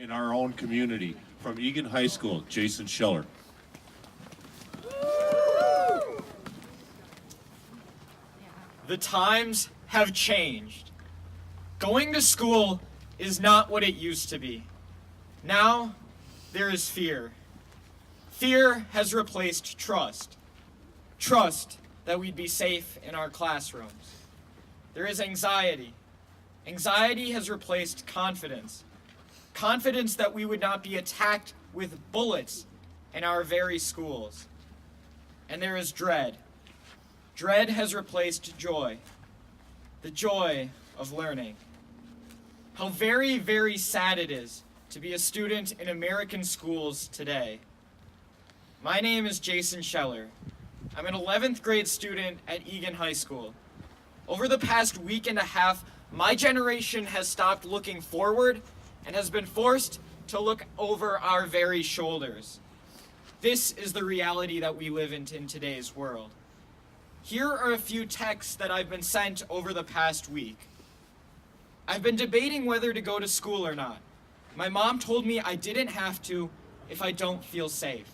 in our own community. From Egan High School, Jason Scheller. The times have changed. Going to school is not what it used to be. Now, there is fear. Fear has replaced trust. Trust that we'd be safe in our classrooms. There is anxiety. Anxiety has replaced confidence. Confidence that we would not be attacked with bullets in our very schools. And there is dread. Dread has replaced joy. The joy of learning. How very, very sad it is to be a student in American schools today. My name is Jason Scheller. I'm an 11th grade student at Egan High School. Over the past week and a half, my generation has stopped looking forward and has been forced to look over our very shoulders. This is the reality that we live in today's world. Here are a few texts that I've been sent over the past week. I've been debating whether to go to school or not. My mom told me I didn't have to if I don't feel safe.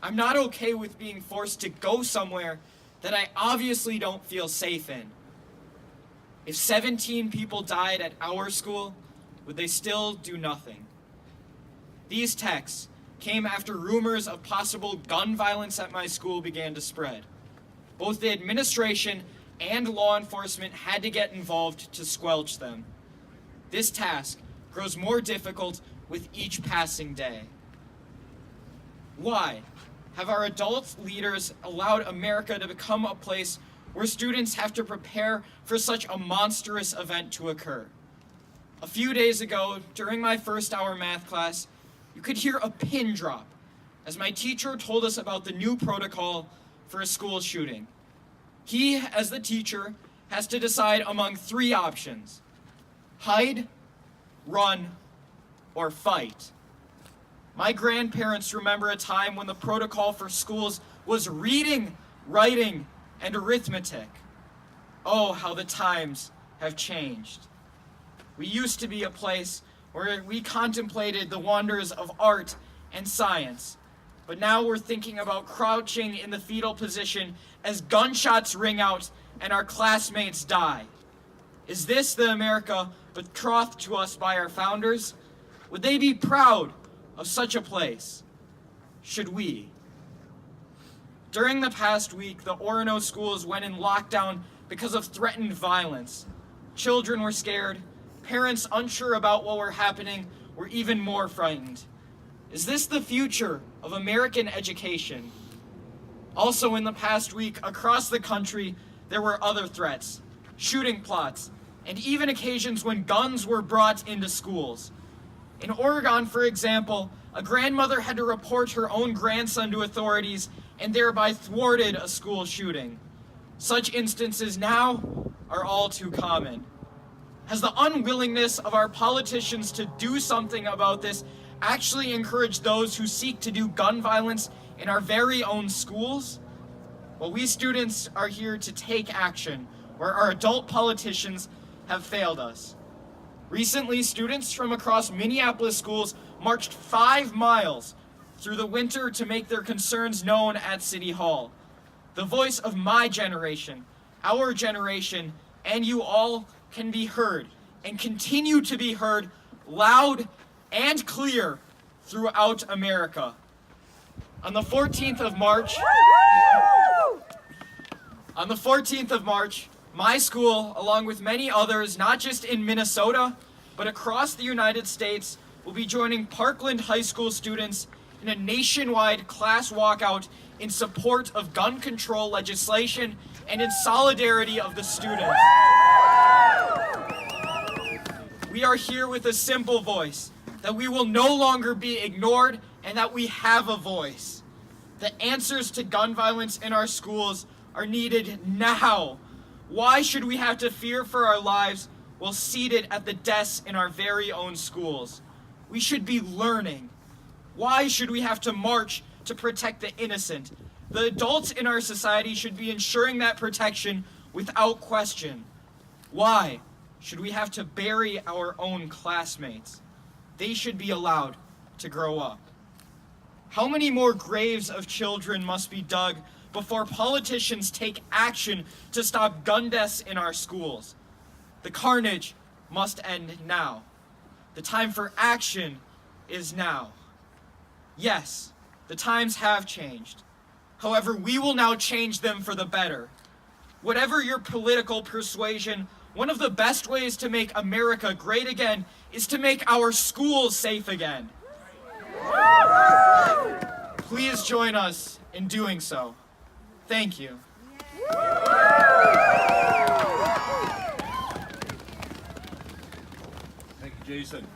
I'm not okay with being forced to go somewhere that I obviously don't feel safe in. If 17 people died at our school, would they still do nothing? These texts came after rumors of possible gun violence at my school began to spread. Both the administration and law enforcement had to get involved to squelch them. This task grows more difficult with each passing day. Why have our adult leaders allowed America to become a place where students have to prepare for such a monstrous event to occur? A few days ago, during my first hour math class, you could hear a pin drop as my teacher told us about the new protocol for a school shooting. He, as the teacher, has to decide among three options: hide, run, or fight. My grandparents remember a time when the protocol for schools was reading, writing, and arithmetic. Oh, how the times have changed. We used to be a place where we contemplated the wonders of art and science, but now we're thinking about crouching in the fetal position as gunshots ring out and our classmates die. Is this the America betrothed to us by our founders? Would they be proud of such a place? Should we? During the past week, the Orono schools went in lockdown because of threatened violence. Children were scared. Parents unsure about what were happening were even more frightened. Is this the future of American education? Also in the past week, across the country, there were other threats, shooting plots, and even occasions when guns were brought into schools. In Oregon, for example, a grandmother had to report her own grandson to authorities and thereby thwarted a school shooting. Such instances now are all too common. Has the unwillingness of our politicians to do something about this actually encouraged those who seek to do gun violence in our very own schools? Well, we students are here to take action where our adult politicians have failed us. Recently, students from across Minneapolis schools marched 5 miles through the winter to make their concerns known at City Hall. The voice of my generation, our generation, and you all can be heard and continue to be heard loud and clear throughout America. On the 14th of March, my school, along with many others, not just in Minnesota, but across the United States, will be joining Parkland High School students in a nationwide class walkout in support of gun control legislation and in solidarity of the students. We are here with a simple voice, that we will no longer be ignored and that we have a voice. The answers to gun violence in our schools are needed now. Why should we have to fear for our lives while seated at the desks in our very own schools? We should be learning. Why should we have to march to protect the innocent? The adults in our society should be ensuring that protection without question. Why should we have to bury our own classmates? they should be allowed to grow up? How many more graves of children must be dug before politicians take action to stop gun deaths in our schools? The carnage must end now. The time for action is now. Yes, the times have changed. However, we will now change them for the better. Whatever your political persuasion, one of the best ways to make America great again is to make our schools safe again. Please join us in doing so. Thank you. Thank you, Jason.